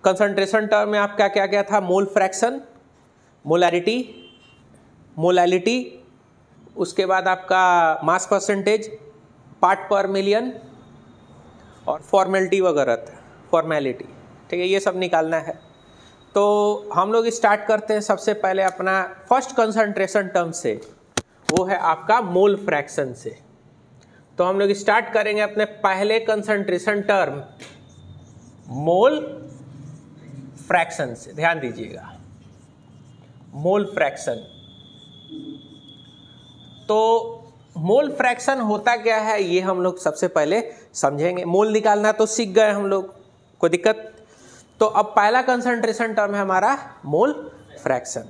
Concentration term में आपका क्या क्या था? मोल फ्रैक्शन, मोलैरिटी, मोलैलिटी, उसके बाद आपका मास परसेंटेज, पार्ट पर मिलियन और फॉर्मेलिटी वगैरह था, फॉर्मेलिटी, ठीक है, ये सब निकालना है। तो हम लोग स्टार्ट करते हैं सबसे पहले अपना फर्स्ट कंसंट्रेशन टर्म से, वो है आपका मोल फ्रैक्शन से। तो हम लोग स्टार्ट करेंगे अपने पहले कंसंट्रेशन टर्म मोल फ्रैक्शन से। ध्यान दीजिएगा, मोल फ्रैक्शन। तो मोल फ्रैक्शन होता क्या है ये हम लोग सबसे पहले समझेंगे। मोल निकालना तो सीख गए हम लोग, कोई दिक्कत? तो अब पहला कंसंट्रेशन टर्म है हमारा मोल फ्रैक्शन।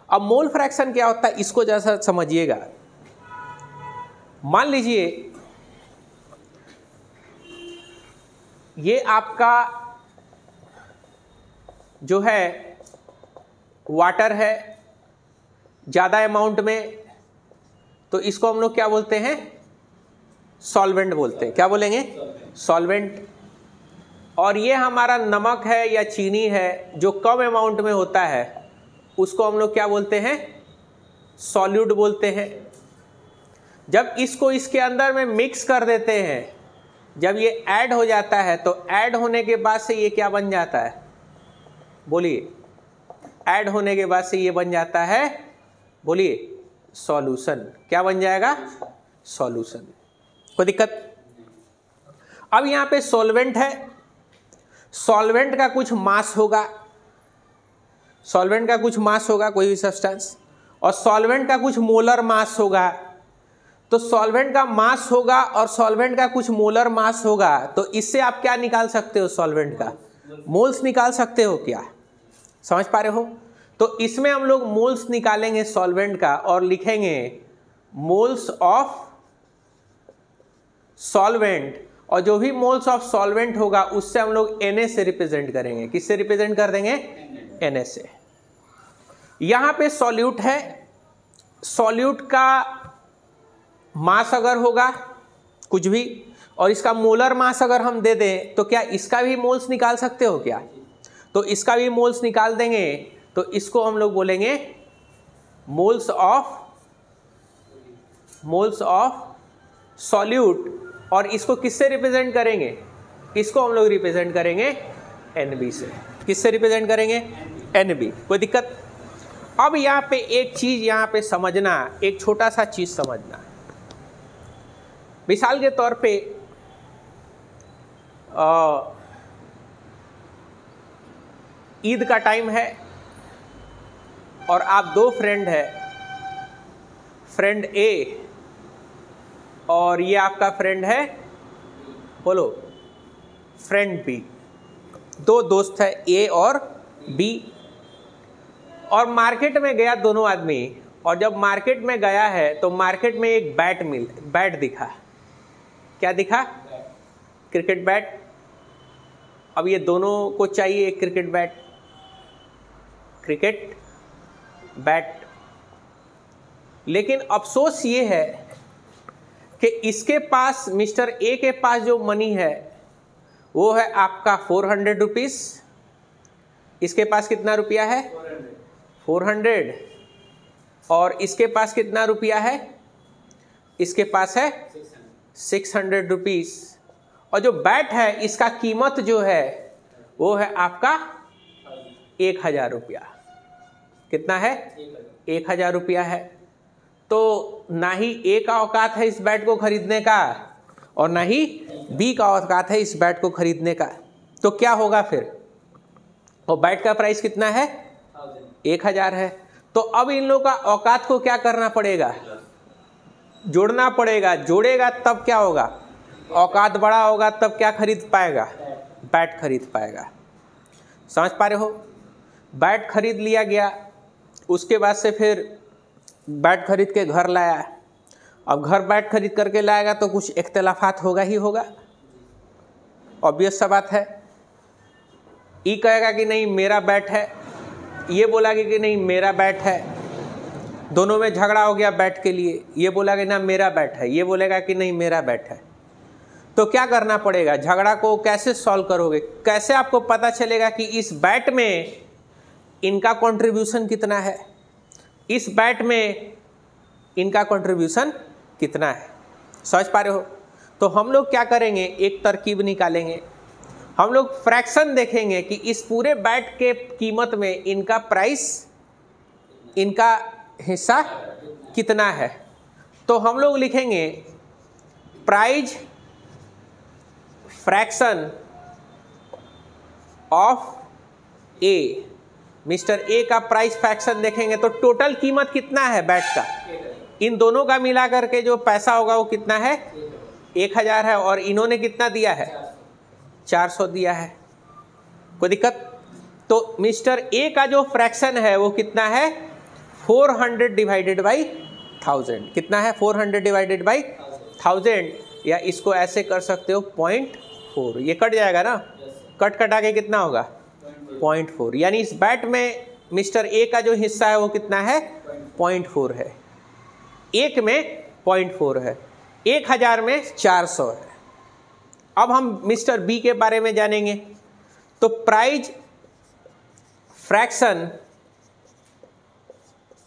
अब मोल फ्रैक्शन क्या होता है इसको जैसा समझिएगा। मान लीजिए ये आपका जो है वाटर है ज़्यादा अमाउंट में, तो इसको हम लोग क्या बोलते हैं? सॉल्वेंट बोलते हैं। क्या बोलेंगे? सॉल्वेंट। और ये हमारा नमक है या चीनी है जो कम अमाउंट में होता है, उसको हम लोग क्या बोलते हैं? सॉल्यूट बोलते हैं। जब इसको इसके अंदर में मिक्स कर देते हैं, जब ये ऐड हो जाता है, तो ऐड होने के बाद से ये क्या बन जाता है? बोलिए। ऐड होने के बाद से ये बन जाता है, बोलिए, सॉल्यूशन। क्या बन जाएगा? सॉल्यूशन। कोई दिक्कत? अब यहां पे सॉल्वेंट है, सॉल्वेंट का कुछ मास होगा, सॉल्वेंट का कुछ मास होगा कोई भी सब्सटेंस, और सॉल्वेंट का कुछ मोलर मास होगा। तो सॉल्वेंट का मास होगा और सॉल्वेंट का कुछ मोलर मास होगा, तो इससे आप क्या निकाल सकते हो? सॉल्वेंट का मोल्स निकाल सकते हो। क्या समझ पा रहे हो? तो इसमें हम लोग मोल्स निकालेंगे सॉल्वेंट का और लिखेंगे मोल्स ऑफ सॉल्वेंट, और जो भी मोल्स ऑफ सॉल्वेंट होगा उससे हम लोग Na से रिप्रेजेंट करेंगे। किससे रिप्रेजेंट कर देंगे? Na से। यहां पे सॉल्यूट है, सॉल्यूट का मास अगर होगा कुछ भी और इसका मोलर मास अगर हम दे दें, तो क्या इसका भी मोल्स निकाल सकते हो? क्या? तो इसका भी मोल्स निकाल देंगे, तो इसको हम लोग बोलेंगे मोल्स ऑफ सॉल्यूट। और इसको किससे रिप्रेजेंट करेंगे? इसको हम लोग रिप्रेजेंट करेंगे Nb से। किससे रिप्रेजेंट करेंगे? Nb। कोई दिक्कत? अब यहाँ पे एक चीज यहाँ पे समझना, एक छोटा सा चीज समझना। मिसाल के तौर पे ईद का टाइम है और आप दो फ्रेंड है, फ्रेंड ए और ये आपका फ्रेंड है, बोलो, फ्रेंड बी। दो दोस्त है ए और बी, और मार्केट में गया दोनों आदमी। और जब मार्केट में गया है तो मार्केट में एक बैट दिखा। क्या दिखा? Cricket bat. अब ये दोनों को चाहिए एक क्रिकेट बैट। लेकिन अफसोस ये है कि इसके पास, मिस्टर ए के पास जो मनी है वो है आपका 400 रुपीज़। इसके पास कितना रुपया है? 400। और इसके पास कितना रुपया है? इसके पास है 600 रुपीज़। और जो बैट है इसका कीमत जो है वो है आपका 1000 रुपया। कितना है? 1000 रुपया है। तो ना ही ए का औकात है इस बैट को खरीदने का और ना ही बी का औकात है इस बैट को खरीदने का। तो क्या होगा फिर? और बैट का प्राइस कितना है? 1000 है। तो अब इन लोगों का औकात को क्या करना पड़ेगा? जोड़ना पड़ेगा। जोड़ेगा तब क्या होगा? औकात बड़ा होगा तब क्या खरीद पाएगा? बैट खरीद पाएगा। समझ पा रहे हो? बैट खरीद लिया गया, उसके बाद से फिर बैट खरीद के घर लाया। अब घर बैट खरीद करके लाएगा तो कुछ इख्तिलाफात होगा ही होगा, ऑब्वियस सा बात है। ई कहेगा कि नहीं मेरा बैट है, ये बोला कि नहीं मेरा बैट है। दोनों में झगड़ा हो गया बैट के लिए। ये बोला कि ना मेरा बैट है, ये बोलेगा कि नहीं मेरा बैट है। तो क्या करना पड़ेगा, झगड़ा को कैसे सॉल्व करोगे, कैसे आपको पता चलेगा कि इस बैट में इनका कंट्रीब्यूशन कितना है, इस बैट में इनका कंट्रीब्यूशन कितना है, समझ पा रहे हो। तो हम लोग क्या करेंगे, एक तरकीब निकालेंगे, हम लोग फ्रैक्शन देखेंगे कि इस पूरे बैट के कीमत में इनका प्राइस, इनका हिस्सा कितना है। तो हम लोग लिखेंगे price fraction of A, mister A का प्राइस फ्रैक्शन देखेंगे तो टोटल कीमत कितना है बैट का, इन दोनों का मिला करके जो पैसा होगा वो कितना है, 1000 है, और इन्होंने कितना दिया है, 400 दिया है, कोई दिक्कत। तो मिस्टर ए का जो फ्रैक्शन है वो कितना है, 400 डिवाइडेड बाई 1000, कितना है, 400 डिवाइडेड बाई 1000, या इसको ऐसे कर सकते हो 0.4, ये कट जाएगा ना, कट कटा के कितना होगा 0.4, यानी इस बैट में मिस्टर ए का जो हिस्सा है वो कितना है, 0.4 है, एक में 0.4 है, 1000 में 400 है। अब हम मिस्टर बी के बारे में जानेंगे। तो प्राइज फ्रैक्शन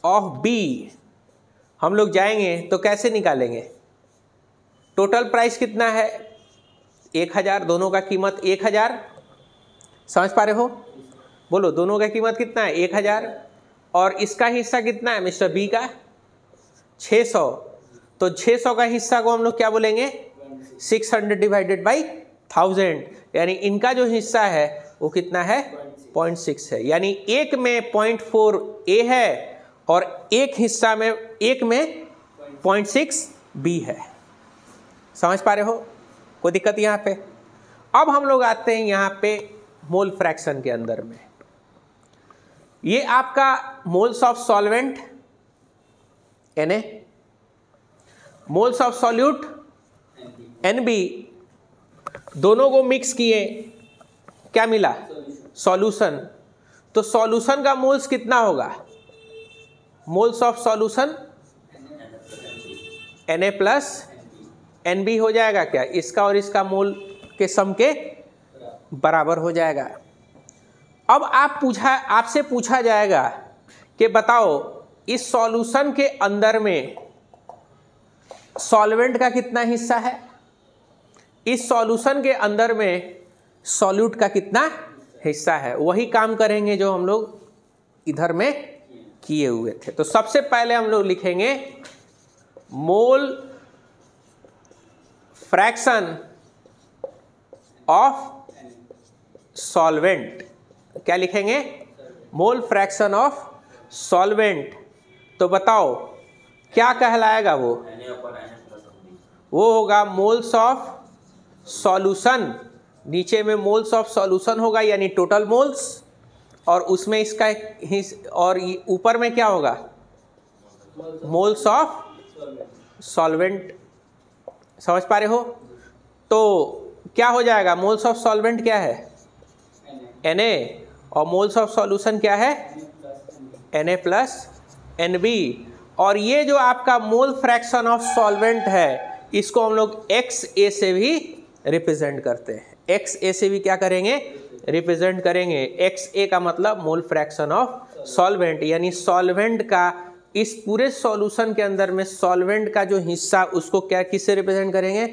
ऑफ बी हम लोग जाएंगे तो कैसे निकालेंगे, टोटल प्राइस कितना है 1000, दोनों का कीमत 1000, समझ पा रहे हो, बोलो दोनों का कीमत कितना है 1000, और इसका हिस्सा कितना है मिस्टर बी का 600, तो 600 का हिस्सा को हम लोग क्या बोलेंगे 600 डिवाइडेड बाई 1000, यानी इनका जो हिस्सा है वो कितना है 0.6 है, यानी एक में 0.4 ए है और एक हिस्सा में, एक में 0.6 बी है, समझ पा रहे हो, कोई दिक्कत यहाँ पे। अब हम लोग आते हैं यहाँ पे मोल फ्रैक्शन के अंदर में, ये आपका moles of solvent Na, moles of solute Nb, दोनों को मिक्स किए, क्या मिला सॉल्यूशन। तो सॉल्यूशन का मोल्स कितना होगा, moles of solution Na plus Nb हो जाएगा, क्या इसका और इसका मोल के सम के बराबर हो जाएगा। अब आपसे पूछा जाएगा कि बताओ इस सॉल्यूशन के अंदर में सॉल्वेंट का कितना हिस्सा है, इस सॉल्यूशन के अंदर में सॉल्यूट का कितना हिस्सा है, वही काम करेंगे जो हम लोग इधर में किए हुए थे। तो सबसे पहले हम लोग लिखेंगे मोल फ्रैक्शन ऑफ सॉल्वेंट, क्या लिखेंगे मोल फ्रैक्शन ऑफ सॉल्वेंट। तो बताओ क्या कहलाएगा वो होगा मोल्स ऑफ सॉल्यूशन, नीचे में मोल्स ऑफ सॉल्यूशन होगा यानी टोटल मोल्स, और उसमें इसका और ऊपर में क्या होगा मोल्स ऑफ सॉल्वेंट, समझ पा रहे हो। तो क्या हो जाएगा, मोल्स ऑफ सॉल्वेंट क्या है Na, और मोल्स ऑफ सॉल्यूशन क्या है Na प्लस Nb, और ये जो आपका मोल फ्रैक्शन ऑफ सॉल्वेंट है इसको हम लोग XA से भी रिप्रेजेंट करते हैं, XA से भी क्या करेंगे रिप्रेजेंट करेंगे। XA का मतलब मोल फ्रैक्शन ऑफ सॉल्वेंट, यानी सॉल्वेंट का इस पूरे सॉल्यूशन के अंदर में सॉल्वेंट का जो हिस्सा उसको क्या किससे रिप्रेजेंट करेंगे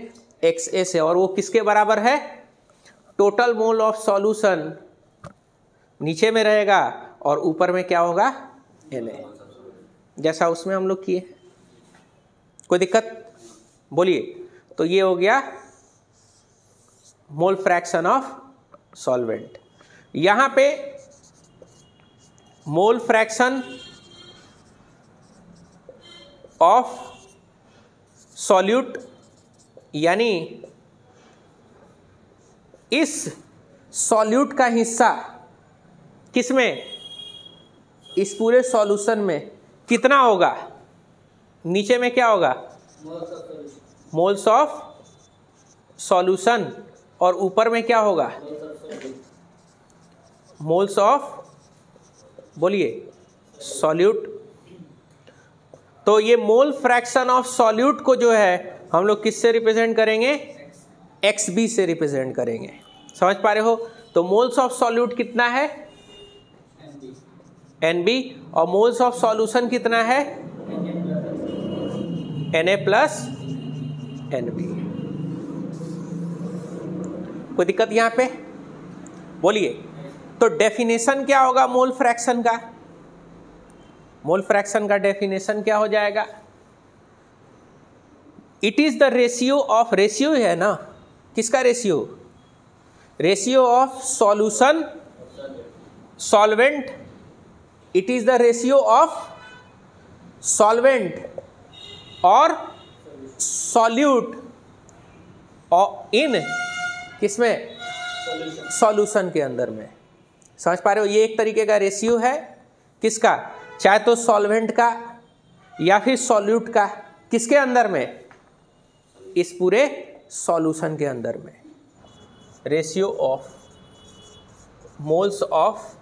XA से, और वो किसके बराबर है टोटल मोल ऑफ सॉल्यूशन नीचे में रहेगा और ऊपर में क्या होगा Na, जैसा उसमें हम लोग किए, कोई दिक्कत बोलिए। तो ये हो गया मोल फ्रैक्शन ऑफ सॉल्वेंट। यहां पे मोल फ्रैक्शन ऑफ सॉल्यूट, यानी इस सॉल्यूट का हिस्सा किसमें, इस पूरे सॉल्यूशन में कितना होगा, नीचे में क्या होगा मोल्स ऑफ सॉल्यूशन, और ऊपर में क्या होगा मोल्स ऑफ, बोलिए सॉल्यूट। तो ये मोल फ्रैक्शन ऑफ सॉल्यूट को जो है हम लोग किससे रिप्रेजेंट करेंगे XB से रिप्रेजेंट करेंगे। समझ पा रहे हो? तो मोल्स ऑफ सॉल्यूट कितना है? NB। और मोल्स ऑफ सॉल्यूशन कितना है? Na plus NB। कोई दिक्कत यहां पे? बोलिए। तो डेफिनेशन क्या होगा मोल फ्रैक्शन का? मोल फ्रैक्शन का डेफिनेशन क्या हो जाएगा? It is the ratio of, ratio है ना, किसका ratio? Ratio of solution solvent. It is the ratio of solvent और सॉल्यूट और इन किसमें? सॉल्यूशन के अंदर में। समझ पा रहे हो? ये एक तरीके का रेशियो है किसका? चाहे तो सॉल्वेंट का या फिर सॉल्यूट का। किसके अंदर में? इस पूरे सॉल्यूशन के अंदर में। Ratio of moles of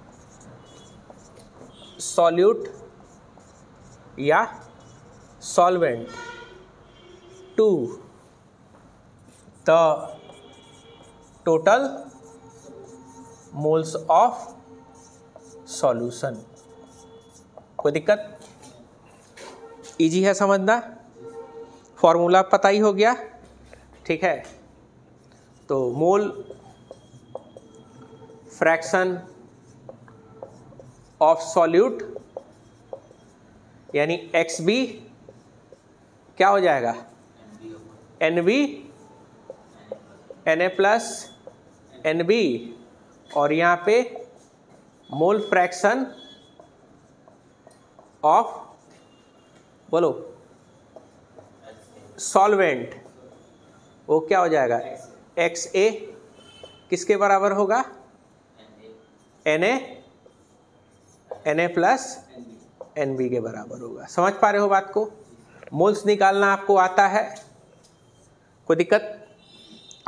solute या solvent to the total moles of solution. कोई दिक्कत? इजी है समझना? फॉर्मूला पता ही हो गया, ठीक है? तो मोल फ्रैक्शन ऑफ सॉल्यूट यानी XB क्या हो जाएगा? NB Na plus NB। और यहाँ पे मोल फ्रैक्शन ऑफ, बोलो, सॉल्वेंट, वो क्या हो जाएगा? XA किसके बराबर होगा? Na प्लस NB के बराबर होगा। समझ पा रहे हो बात को? मोल्स निकालना आपको आता है, कोई दिक्कत?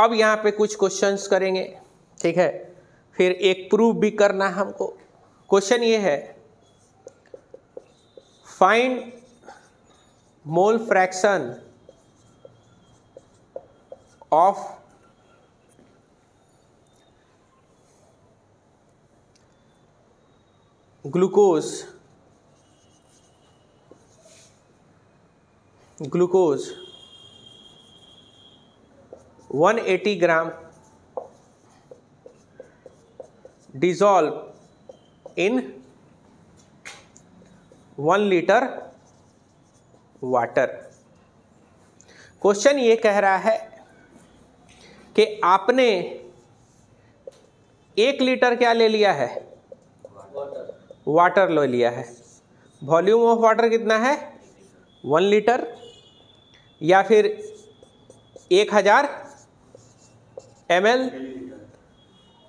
अब यहाँ पे कुछ क्वेश्चंस करेंगे, ठीक है? फिर एक प्रूफ भी करना हमको। क्वेश्चन ये है, find mole fraction of glucose 180 gram dissolve in 1 litre water. Question ये कह रहा है कि आपने 1 लीटर क्या ले लिया है? वाटर ले लिया है। वॉल्यूम ऑफ वाटर कितना है? 1 लीटर या फिर 1000 ml।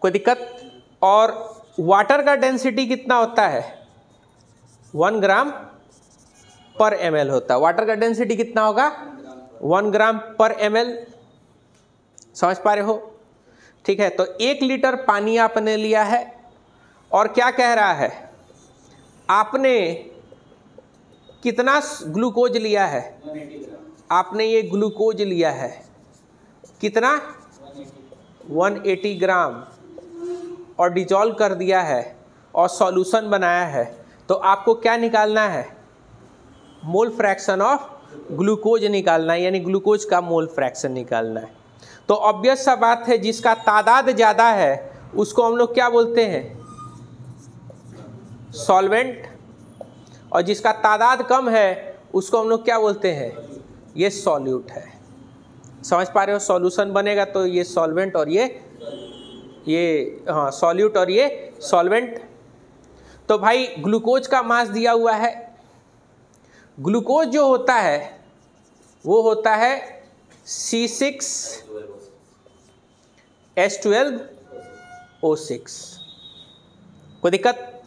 कोई दिक्कत? और वाटर का डेंसिटी कितना होता है? 1 ग्राम पर ml होता है। वाटर का डेंसिटी कितना होगा? 1 ग्राम पर ml। समझ पा रहे हो? ठीक है। तो 1 लीटर पानी आपने लिया है और क्या कह रहा है? आपने कितना ग्लूकोज लिया है? आपने ये ग्लूकोज लिया है कितना? 180 ग्राम और डिजॉल्व कर दिया है और सॉल्यूशन बनाया है। तो आपको क्या निकालना है? मोल फ्रैक्शन ऑफ ग्लूकोज निकालना है, यानी ग्लूकोज का मोल फ्रैक्शन निकालना है। तो ऑब्वियस सा बात है, जिसका तादाद ज़्यादा है उसको हम लोग क्या बोलते हैं? सॉल्वेंट। और जिसका तादाद कम है उसको हम लोग क्या बोलते हैं? ये सॉल्यूट है। समझ पा रहे हो? सॉल्यूशन बनेगा तो ये सॉल्वेंट और ये हाँ सॉल्यूट और ये सॉल्वेंट। तो भाई ग्लूकोज का मास दिया हुआ है। ग्लूकोज जो होता है वो होता है C6H12O6। कोई दिक्कत?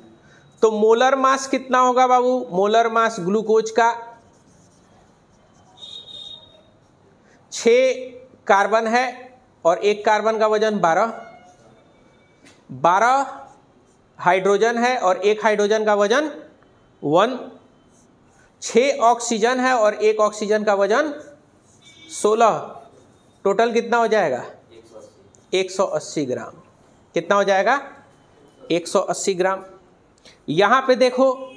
तो मोलर मास कितना होगा बाबू? मोलर मास ग्लूकोज का 6 कार्बन है और एक कार्बन का वजन 12 हाइड्रोजन है और एक हाइड्रोजन का वजन 1। 6 ऑक्सीजन है और एक ऑक्सीजन का वजन 16। टोटल कितना हो जाएगा? 180 ग्राम। कितना हो जाएगा? 180 ग्राम। यहाँ पे देखो,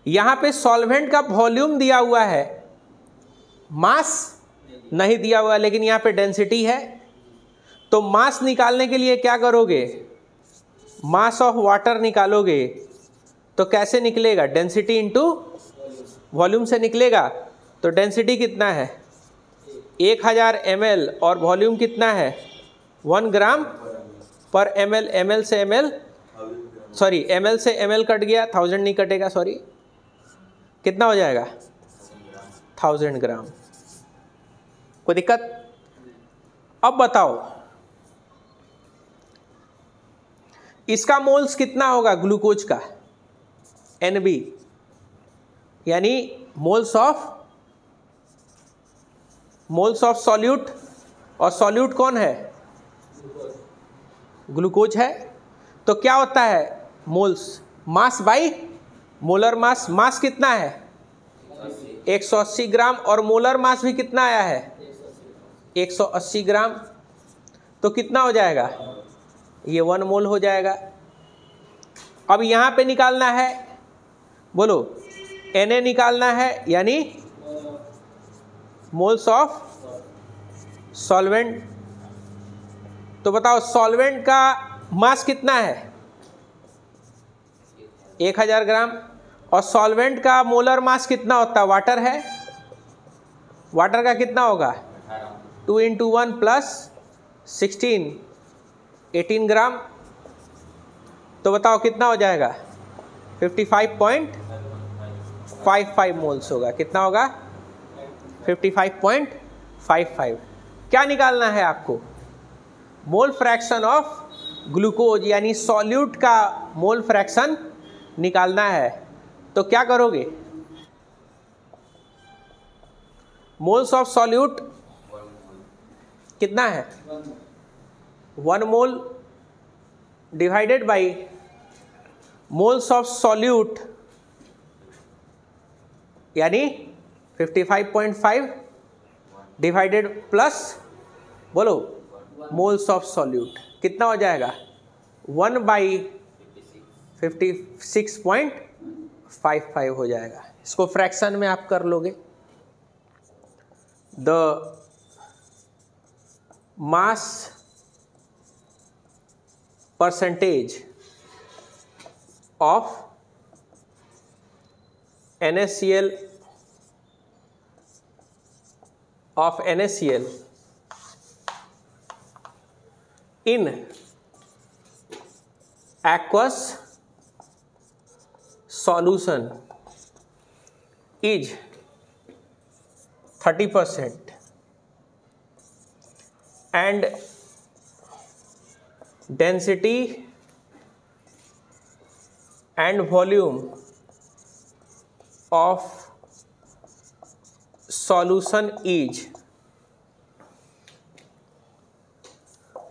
यहाँ पे सॉल्वेंट का वॉल्यूम दिया हुआ है, मास नहीं दिया हुआ, लेकिन यहाँ पे डेंसिटी है। तो मास निकालने के लिए क्या करोगे? मास ऑफ वाटर निकालोगे तो कैसे निकलेगा? डेंसिटी इंटू वॉल्यूम से निकलेगा। तो डेंसिटी कितना है? 1000 ml और वॉल्यूम कितना है? 1 ग्राम पर ml। ml से ml, सॉरी ml से ml कट गया, 1000 नहीं कटेगा, सॉरी। कितना हो जाएगा? 1000 ग्राम। कोई दिक्कत? अब बताओ इसका मोल्स कितना होगा ग्लूकोज का? NB, यानी मोल्स ऑफ सॉल्यूट। और सॉल्यूट कौन है? ग्लूकोज है। तो क्या होता है? Moles, mass by molar mass. Mass कितना है? 180 ग्राम। और मोलर मास भी कितना आया है? 180 ग्राम। तो कितना हो जाएगा? ये 1 मोल हो जाएगा। अब यहाँ पे निकालना है, बोलो Na निकालना है, यानी मोल्स ऑफ सॉल्वेंट। तो बताओ सॉल्वेंट का मास कितना है? 1000 ग्राम। और सॉल्वेंट का मोलर मास कितना होता है? वाटर है, वाटर का कितना होगा? 2 × 1 + 16, 18 ग्राम। तो बताओ कितना हो जाएगा? 55.55 मोल्स होगा। कितना होगा? 55.55। क्या निकालना है आपको? मोल फ्रैक्शन ऑफ ग्लूकोज, यानी सॉल्यूट का मोल फ्रैक्शन निकालना है। तो क्या करोगे? मोल्स ऑफ सॉल्यूट कितना है? 1 मोल divided by moles of solute, यानी 55.5 डिवाइडेड प्लस, बोलो, मोल्स ऑफ सॉल्यूट। कितना हो जाएगा? 1/56.55 हो जाएगा। इसको फ्रैक्शन में आप कर लोगे। The mass percentage of NaCl in aqueous solution is 30% and density and volume of solution is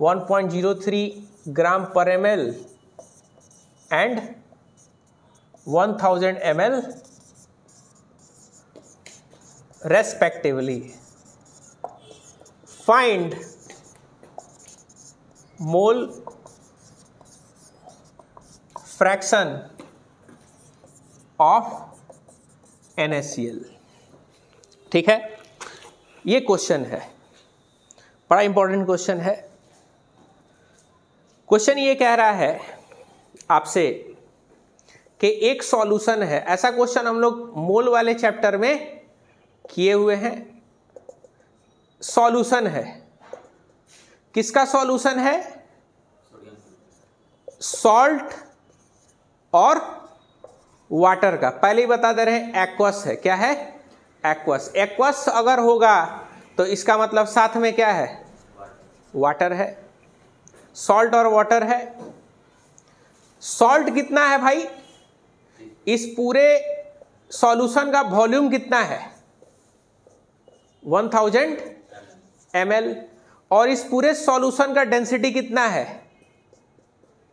1.03 gram per ml and 1000 ml respectively. Find mole fraction of NaCl। ठीक है, ये क्वेश्चन है, बड़ा इंपॉर्टेंट क्वेश्चन है। क्वेश्चन ये कह रहा है आपसे कि एक सॉल्यूशन है। ऐसा क्वेश्चन हम लोग मोल वाले चैप्टर में किए हुए हैं। सॉल्यूशन है, किसका सॉल्यूशन है? सॉल्ट और वाटर का। पहले ही बता दे रहे हैं एक्वस है। क्या है? एक्वस। एक्वस अगर होगा तो इसका मतलब साथ में क्या है? वाटर है। सॉल्ट और वाटर है। सॉल्ट कितना है भाई? इस पूरे सॉल्यूशन का वॉल्यूम कितना है? 1000 ml। और इस पूरे सॉल्यूशन का डेंसिटी कितना है?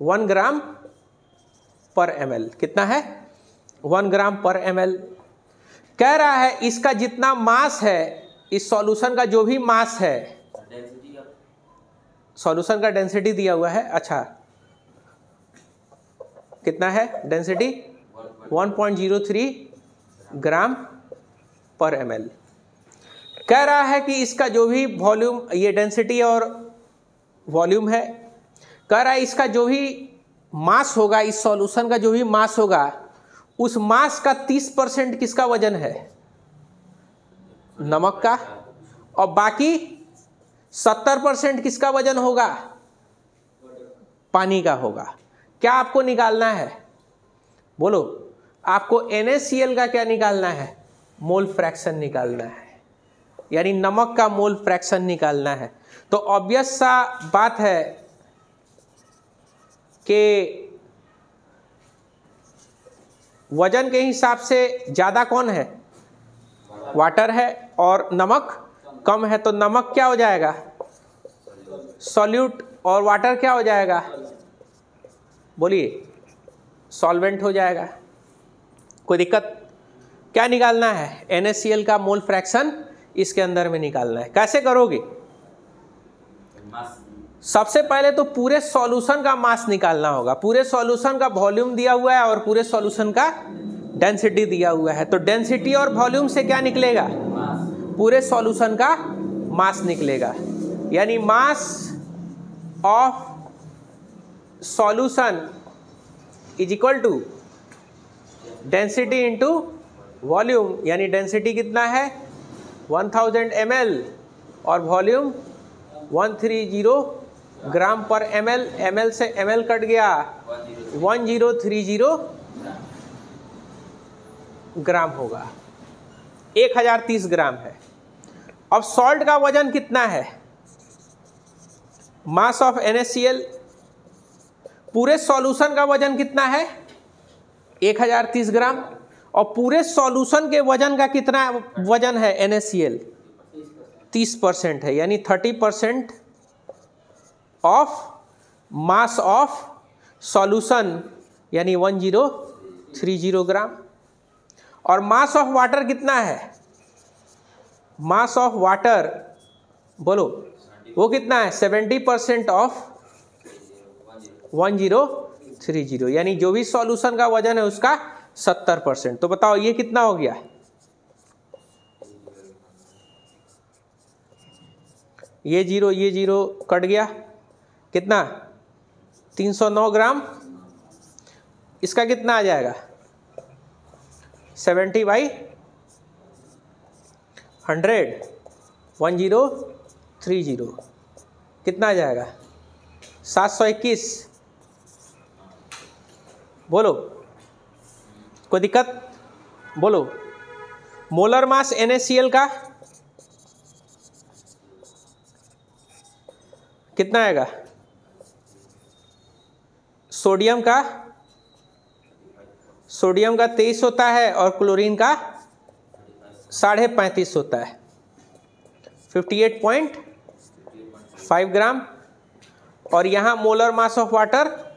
1 ग्राम पर ml। कितना है? 1 ग्राम पर ml। कह रहा है इसका जितना मास है, इस सॉल्यूशन का जो भी मास है, सॉल्यूशन का डेंसिटी दिया हुआ है। अच्छा कितना है डेंसिटी? 1.03 ग्राम पर ml। कह रहा है कि इसका जो भी वॉल्यूम, ये डेंसिटी और वॉल्यूम है, कह रहा है इसका जो भी मास होगा, इस सॉल्यूशन का जो भी मास होगा, उस मास का 30% किसका वजन है? नमक का। और बाकी 70% किसका वजन होगा? पानी का होगा। क्या आपको निकालना है? बोलो। आपको NaCl का क्या निकालना है? मोल फ्रैक्शन निकालना है, यानी नमक का मोल फ्रैक्शन निकालना है। तो ऑब्वियस सा बात है कि वजन के हिसाब से ज़्यादा कौन है? वाटर है, और नमक कम है, तो नमक क्या हो जाएगा? सॉल्यूट। और वाटर क्या हो जाएगा? बोलिए, सॉल्वेंट हो जाएगा। कोई दिक्कत? क्या निकालना है? NaCl का मोल फ्रैक्शन इसके अंदर में निकालना है। कैसे करोगे? सबसे पहले तो पूरे सॉल्यूशन का मास निकालना होगा। पूरे सॉल्यूशन का वॉल्यूम दिया हुआ है और पूरे सॉल्यूशन का डेंसिटी दिया हुआ है। तो डेंसिटी और वॉल्यूम से क्या निकलेगा? पूरे सॉल्यूशन का मास निकलेगा, यानी mass of solution is equal to density into volume. यानी डेंसिटी कितना है? 1000 ml और वॉल्यूम 130 ग्राम पर ml। ml से ml कट गया, 1030 ग्राम होगा। 1030 ग्राम है। अब सॉल्ट का वजन कितना है? मास ऑफ NaCl, पूरे सॉल्यूशन का वजन कितना है? 1030 ग्राम। और पूरे सॉल्यूशन के वजन का कितना वजन है NaCl? 30% है, यानी 30% ऑफ मास ऑफ सॉल्यूशन, यानी 1030 ग्राम। और मास ऑफ वाटर कितना है? मास ऑफ वाटर बोलो, वो कितना है? 70% ऑफ 1030, यानी जो भी सॉल्यूशन का वजन है उसका 70%। तो बताओ ये कितना हो गया? ये जीरो कट गया, कितना? 309 ग्राम। इसका कितना आ जाएगा? 70/100, 1030 कितना आ जाएगा? 721। बोलो, कोई दिक्कत? बोलो। मोलर मास NaCl का कितना आएगा? सोडियम का 23 होता है और क्लोरीन का 35.5 होता है, 58.5 ग्राम। और यहाँ मोलर मास ऑफ वाटर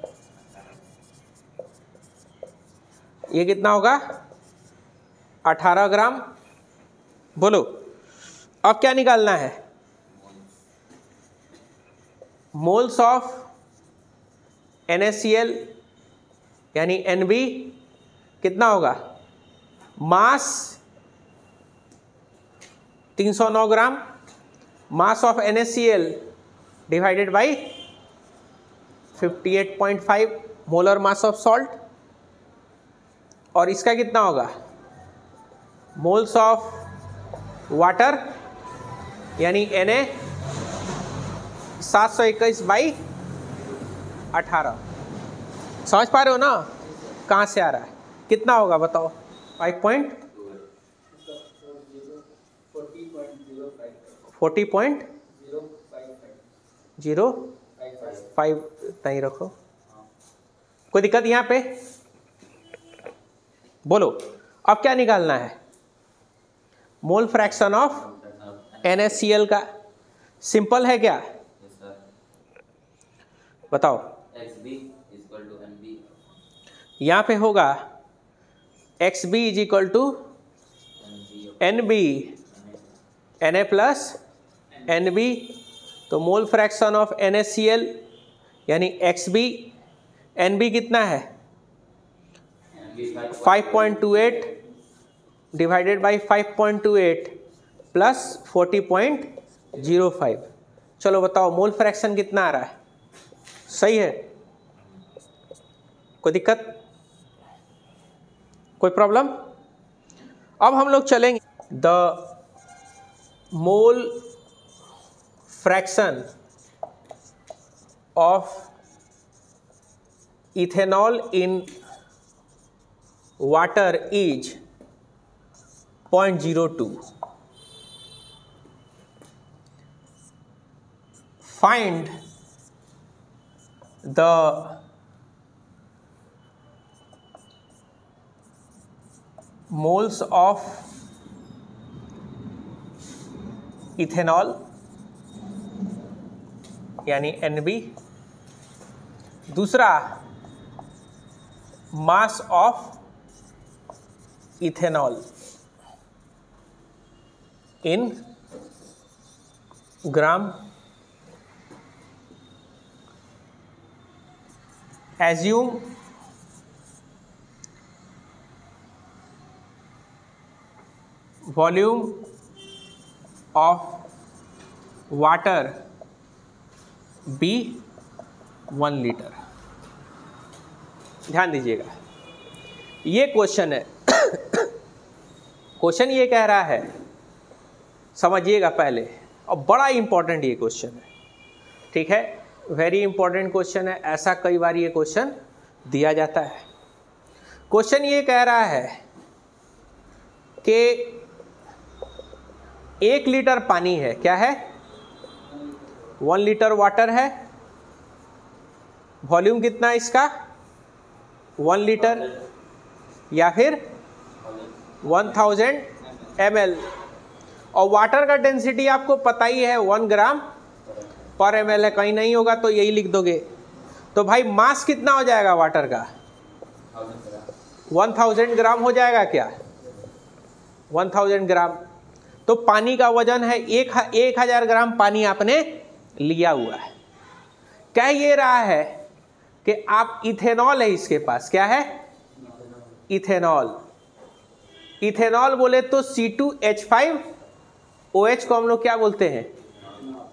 ये कितना होगा? 18 ग्राम। बोलो, अब क्या निकालना है? मोल्स ऑफ NaCl यानी Nb कितना होगा? Mass 309 gram, mass of NaCl divided by 58.5 molar mass of salt. और इसका कितना होगा? मोल्स ऑफ वाटर यानी Na 721/18। समझ पा रहे हो ना कहाँ से आ रहा है? कितना होगा बताओ? 40.05 नहीं रखो, कोई दिक्कत यहाँ पे? बोलो, अब क्या निकालना है? मोल फ्रैक्शन ऑफ NaCl का। सिंपल है क्या? बताओ। यहाँ पे होगा XB = NB, Na + NB। तो मोल फ्रैक्शन ऑफ NaCl यानी XB, NB कितना है 5.28 डिवाइडेड बाई 5.28 प्लस 40.05। चलो बताओ मोल फ्रैक्शन कितना आ रहा है? सही है? कोई दिक्कत, कोई प्रॉब्लम? अब हम लोग चलेंगे the mole fraction of ethanol in water is 0.02। Find the moles of ethanol यानी NB। दूसरा mass of ethanol in gram. Assume volume of water B 1 litre. ध्यान दीजिएगा, ये क्वेश्चन है। क्वेश्चन ये कह रहा है, समझिएगा पहले, और बड़ा इंपॉर्टेंट ये क्वेश्चन है, ठीक है, वेरी इंपॉर्टेंट क्वेश्चन है। ऐसा कई बार ये क्वेश्चन दिया जाता है। क्वेश्चन ये कह रहा है कि 1 लीटर पानी है, क्या है 1 लीटर वाटर है, वॉल्यूम कितना है इसका 1 लीटर या फिर 1000 ml, और वाटर का डेंसिटी आपको पता ही है 1 ग्राम पर ml है, कहीं नहीं होगा तो यही लिख दोगे। तो भाई मास कितना हो जाएगा वाटर का 1000 ग्राम हो जाएगा क्या 1000 ग्राम। तो पानी का वजन है 1000 ग्राम पानी आपने लिया हुआ है। कह ये रहा है कि आप इथेनॉल है इसके पास, क्या है इथेनॉल। इथेनॉल बोले तो C2H5OH को हम लोग क्या बोलते हैं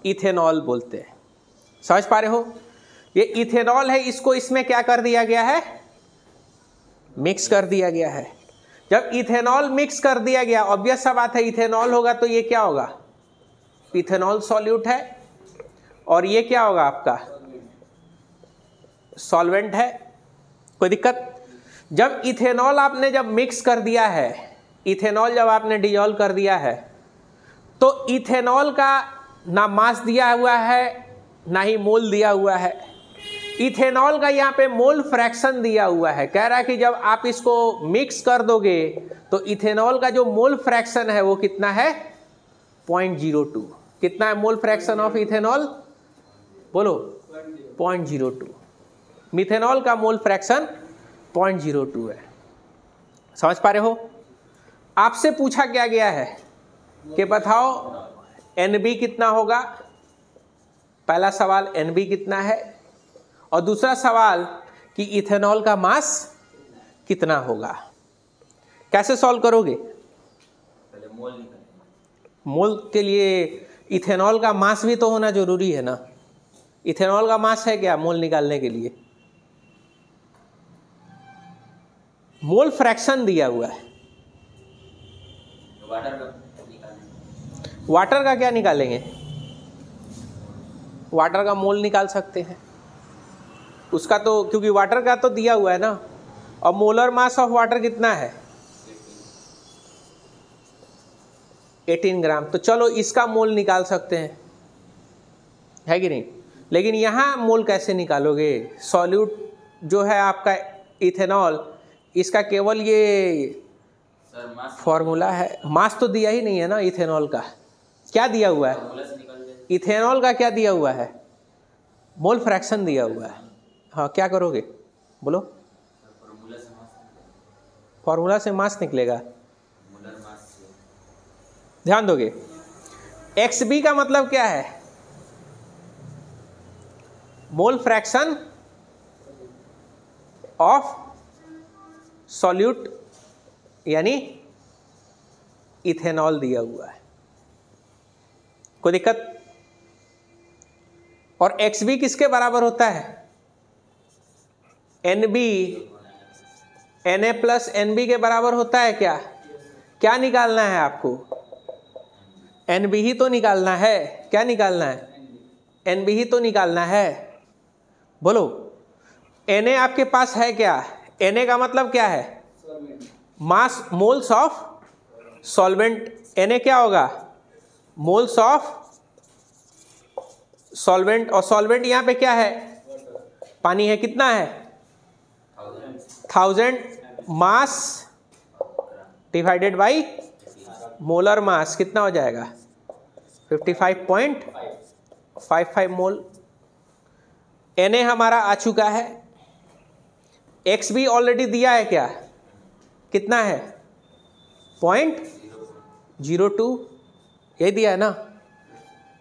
इथेनॉल बोलते हैं। समझ पा रहे हो? ये इथेनॉल है, इसको इसमें क्या कर दिया गया है मिक्स कर दिया गया है। जब इथेनॉल मिक्स कर दिया गया, ऑब्वियस सा बात है इथेनॉल होगा तो ये क्या होगा इथेनॉल सॉल्यूट है, और ये क्या होगा आपका सॉल्वेंट है। कोई दिक्कत? जब इथेनॉल आपने जब मिक्स कर दिया है, इथेनॉल जब आपने डिजोल्व कर दिया है, तो इथेनॉल का ना मास दिया हुआ है ना ही मोल दिया हुआ है। इथेनॉल का यहाँ पे मोल फ्रैक्शन दिया हुआ है। कह रहा है कि जब आप इसको मिक्स कर दोगे तो इथेनॉल का जो मोल फ्रैक्शन है वो कितना है 0.02। कितना है मोल फ्रैक्शन ऑफ इथेनॉल बोलो 0.02। मिथेनॉल का मोल फ्रैक्शन 0.02 है। समझ पा रहे हो? आपसे पूछा क्या गया है कि बताओ NB कितना होगा। पहला सवाल NB कितना है, और दूसरा सवाल कि इथेनॉल का मास कितना होगा। कैसे सॉल्व करोगे? पहले मोल निकालेंगे। मोल के लिए इथेनॉल का मास भी तो होना जरूरी है ना। इथेनॉल का मास है क्या मोल निकालने के लिए? मोल फ्रैक्शन दिया हुआ है। वाटर का निकालेंगे। वाटर का क्या निकालेंगे? वाटर का मोल निकाल सकते हैं उसका, तो क्योंकि वाटर का तो दिया हुआ है ना। और मोलर मास ऑफ वाटर कितना है 18 ग्राम। तो चलो इसका मोल निकाल सकते हैं, है कि नहीं। लेकिन यहाँ मोल कैसे निकालोगे? सॉल्यूट जो है आपका इथेनॉल, इसका केवल ये फॉर्मूला है, मास तो दिया ही नहीं है ना इथेनॉल का। क्या दिया हुआ है इथेनॉल का? क्या दिया हुआ है मोल फ्रैक्शन दिया हुआ है। हाँ, क्या करोगे बोलो? फॉर्मूला से मास निकलेगा। ध्यान दोगे। XB का मतलब क्या है मोल फ्रैक्शन ऑफ सॉल्यूट यानी इथेनॉल दिया हुआ है। कोई दिक्कत? और XB किसके बराबर होता है? NB Na प्लस NB के बराबर होता है क्या? क्या निकालना है आपको? NB ही तो निकालना है। क्या निकालना है? NB ही तो निकालना है। बोलो, Na आपके पास है क्या? Na का मतलब क्या है? मास मोल्स ऑफ सॉल्वेंट। Na क्या होगा? Moles of solvent. और सॉल्वेंट यहाँ पे क्या है? पानी है। कितना है? 1000 मास डिवाइडेड बाई मोलर मास कितना हो जाएगा? 55.55 मोल। Na हमारा आ चुका है। XB ऑलरेडी दिया है क्या? कितना है? 0.02 यही दिया है ना।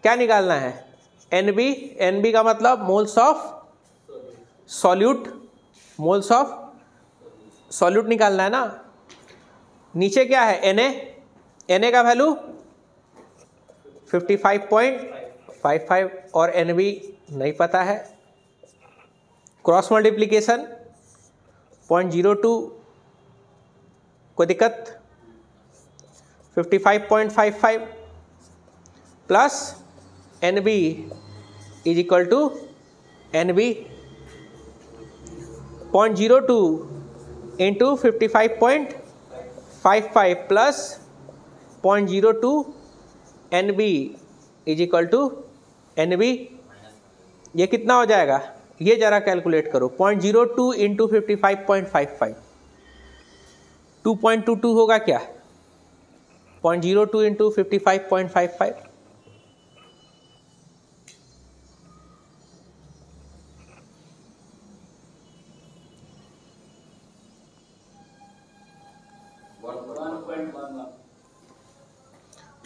क्या निकालना है? NB का मतलब moles of solute. Moles of solute निकालना है ना। नीचे क्या है? Na का वैल्यू 55.55 और NB नहीं पता है। Cross multiplication 0.02। कोई दिक्कत? 55.55 plus NB is equal to NB 0.02 into 55.55 plus 0.02 NB is equal to NB। ये कितना हो जाएगा? ये जरा कैलकुलेट करो। 0.02 इंटू 55.55 2.22 होगा क्या? 0.02 इंटू 55.55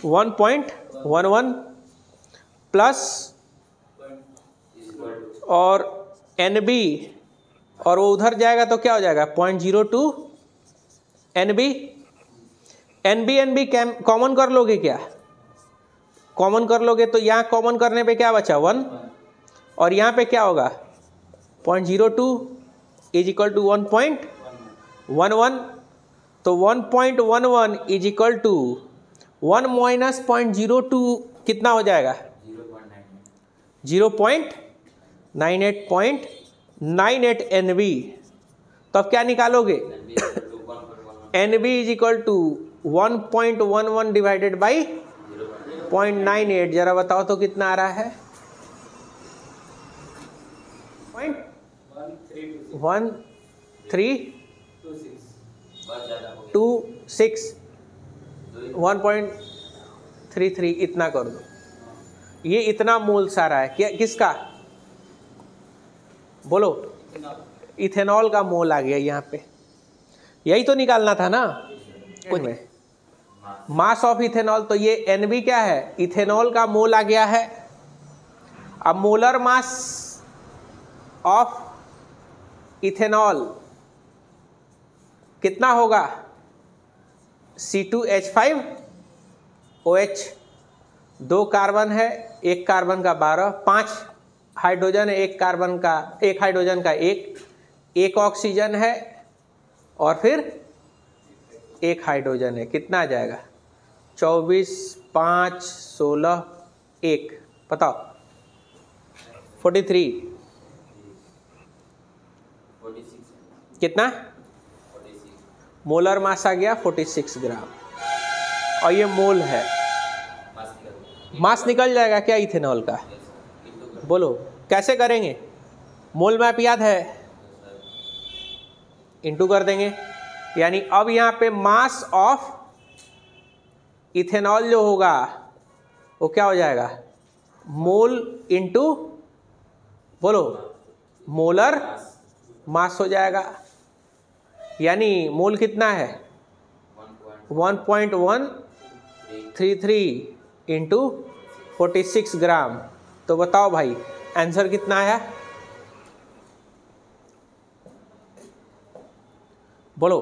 1.11 प्लस और NB और वो उधर जाएगा तो क्या हो जाएगा? 0.02 NB कॉमन कर लोगे क्या? कॉमन कर लोगे तो यहाँ कॉमन करने पे क्या बचा? 1 और यहाँ पे क्या होगा? 0.02 इज इक्वल टू 1.11। तो 1.11 इज इक्वल टू 1 माइनस 0.02 कितना हो जाएगा? 0.98 NB। तो अब क्या निकालोगे? NB is equal to 1.11 divided by 0.98। जरा बताओ तो कितना आ रहा है? 1.1326 1.33 इतना कर दो। ये इतना मोल सारा है क्या? किसका? बोलो। इथेनॉल का मोल आ गया यहाँ पे। यही तो निकालना था ना कुछ में। Mass of ethanol. तो ये NB क्या है? इथेनॉल का मोल आ गया है। अब मोलर मास ऑफ इथेनॉल कितना होगा? C2H5OH। 2 कार्बन है, 1 कार्बन का 12, 5 हाइड्रोजन है, 1 कार्बन का 1 हाइड्रोजन का 1 ऑक्सीजन है और फिर 1 हाइड्रोजन है। कितना आ जाएगा? 24 5 16 1 बताओ। 43 कितना? मोलर मास आ गया 46 ग्राम। और ये मोल है। मास निकल जाएगा क्या इथेनॉल का? बोलो कैसे करेंगे? मोल मैप याद है? इंटू कर देंगे। यानी अब यहाँ पे मास ऑफ इथेनॉल जो होगा वो क्या हो जाएगा? मोल इंटू बोलो मोलर मास हो जाएगा। यानी मोल कितना है? 1.133 इंटू 46 ग्राम। तो बताओ भाई आंसर कितना आया? बोलो।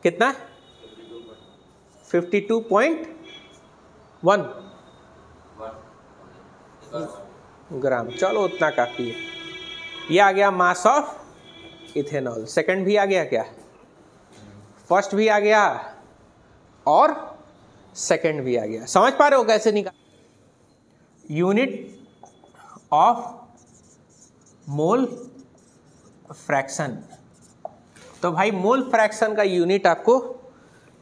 कितना? 52.1 ग्राम। चलो उतना काफ़ी है। ये आ गया मास ऑफ इथेनॉल। सेकंड भी आ गया क्या? फर्स्ट भी आ गया और सेकंड भी आ गया। समझ पा रहे हो कैसे निकाल? Unit of mole fraction. तो भाई मोल फ्रैक्शन का यूनिट आपको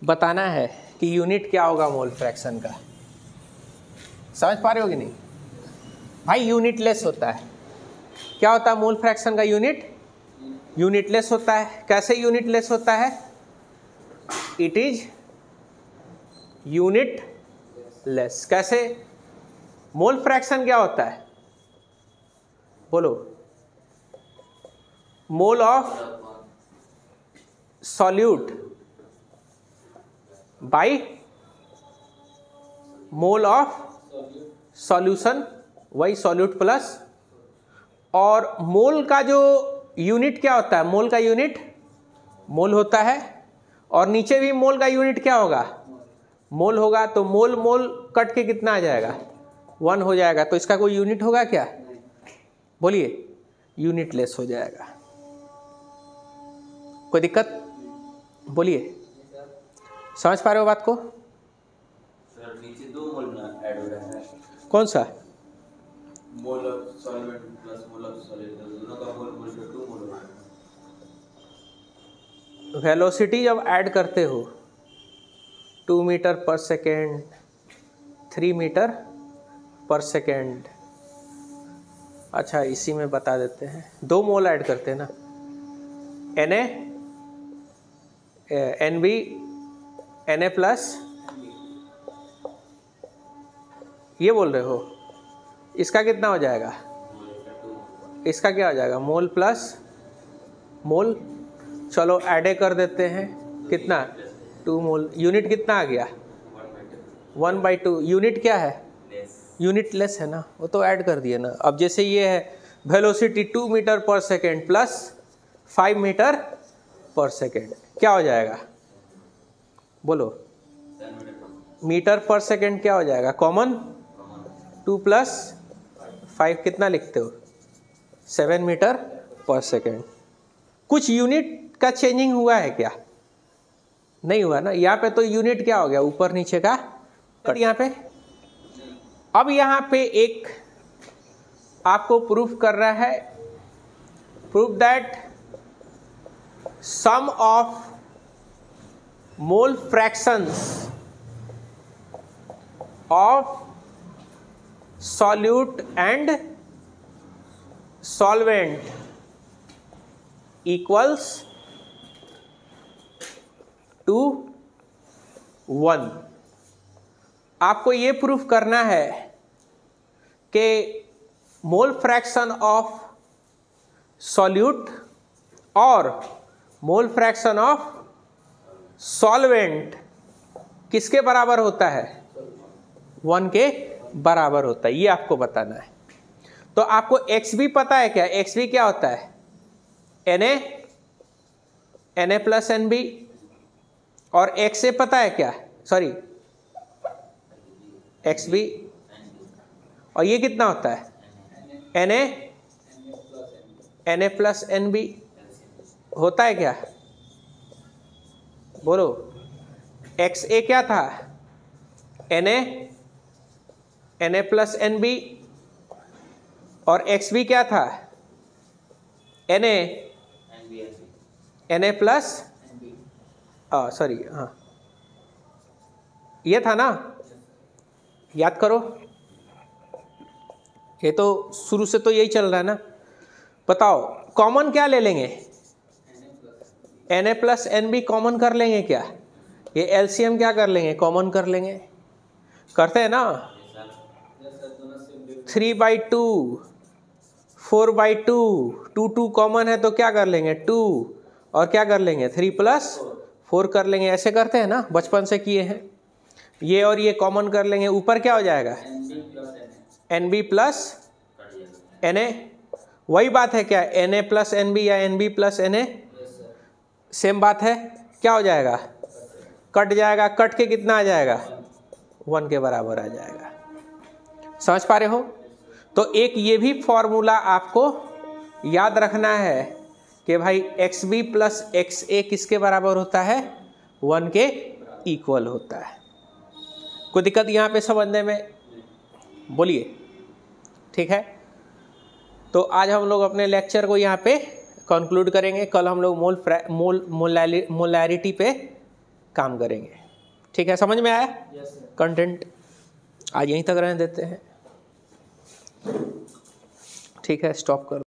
बताना है कि यूनिट क्या होगा मोल फ्रैक्शन का। समझ पा रहे हो कि नहीं? भाई यूनिटलेस होता है। क्या होता है मोल फ्रैक्शन का यूनिट? यूनिटलेस होता है। कैसे यूनिटलेस होता है? It is unitless. कैसे? मोल फ्रैक्शन क्या होता है? बोलो। Mole of solute by mole of solution, वही सॉल्यूट प्लस। और मोल का जो यूनिट क्या होता है? मोल का यूनिट मोल होता है। और नीचे भी मोल का यूनिट क्या होगा? मोल होगा। तो मोल मोल कट के कितना आ जाएगा? 1 हो जाएगा। तो इसका कोई यूनिट होगा क्या? बोलिए। यूनिटलेस हो जाएगा। कोई दिक्कत? बोलिए। समझ पा रहे हो बात को? सर नीचे 2 मोल ऐड हो रहा है। कौन सा? Mole of solvent plus mole of solid, दोनों का मोल मोल के 2 मोल हो रहा है। वेलोसिटी जब ऐड करते हो 2 मीटर पर सेकेंड, 3 मीटर पर सेकेंड। अच्छा इसी में बता देते हैं। 2 मोल ऐड करते हैं ना, Na Nb Na प्लस, ये बोल रहे हो? इसका कितना हो जाएगा? इसका क्या हो जाएगा? मोल प्लस मोल। चलो ऐड कर देते हैं। कितना? 2 मोल। यूनिट कितना आ गया? 1/2। यूनिट क्या है? यूनिट लेस है ना, वो तो ऐड कर दिए ना। अब जैसे ये है वेलोसिटी 2 मीटर पर सेकेंड प्लस 5 मीटर पर सेकेंड, क्या हो जाएगा? बोलो। मीटर पर सेकेंड क्या हो जाएगा? कॉमन। 2 प्लस 5 कितना लिखते हो? 7 मीटर पर सेकेंड। कुछ यूनिट का चेंजिंग हुआ है क्या? नहीं हुआ ना। यहाँ पे तो यूनिट क्या हो गया? ऊपर नीचे का कट। यहाँ पे अब यहाँ पे एक आपको प्रूफ कर रहा है, proof that sum of mole fractions of solute and solvent equals to 1। आपको ये प्रूफ करना है कि मोल फ्रैक्शन ऑफ सॉल्यूट और मोल फ्रैक्शन ऑफ सॉल्वेंट किसके बराबर होता है? 1 के बराबर होता है। ये आपको बताना है। तो आपको एक्स भी पता है क्या? एक्स भी क्या होता है? Na plus Nb। और एक्स से पता है क्या? Sorry X B. और ये कितना होता है? Na प्लस Nb होता है क्या? बोलो। एक्स ए क्या था? Na plus Nb। और एक्स बी क्या था? Na प्लस, सॉरी, हाँ ये था ना। याद करो, ये तो शुरू से तो यही चल रहा है ना। बताओ कॉमन क्या ले लेंगे? Na प्लस Nb कॉमन कर लेंगे क्या? ये एलसीएम क्या कर लेंगे? कॉमन कर लेंगे। करते हैं ना। 3/2, 4/2, 2 कॉमन है तो क्या कर लेंगे? 2। और क्या कर लेंगे? 3 + 4 कर लेंगे। ऐसे करते हैं ना, बचपन से किए हैं। ये और ये कॉमन कर लेंगे। ऊपर क्या हो जाएगा? NB प्लस Na, वही बात है क्या, Na प्लस NB या NB प्लस Na, सेम बात है। क्या हो जाएगा, कट जाएगा, कट के कितना आ जाएगा, 1 के बराबर आ जाएगा। समझ पा रहे हो? तो एक ये भी फॉर्मूला आपको याद रखना है कि भाई XB प्लस XA किसके बराबर होता है, 1 के इक्वल होता है। कोई दिक्कत यहाँ पे समझने में? बोलिए, ठीक है। तो आज हम लोग अपने लेक्चर को यहाँ पे कंक्लूड करेंगे। कल हम लोग मोलैरिटी पे काम करेंगे। ठीक है, समझ में आया? कंटेंट आज यहीं तक रहने देते हैं। ठीक है, स्टॉप कर।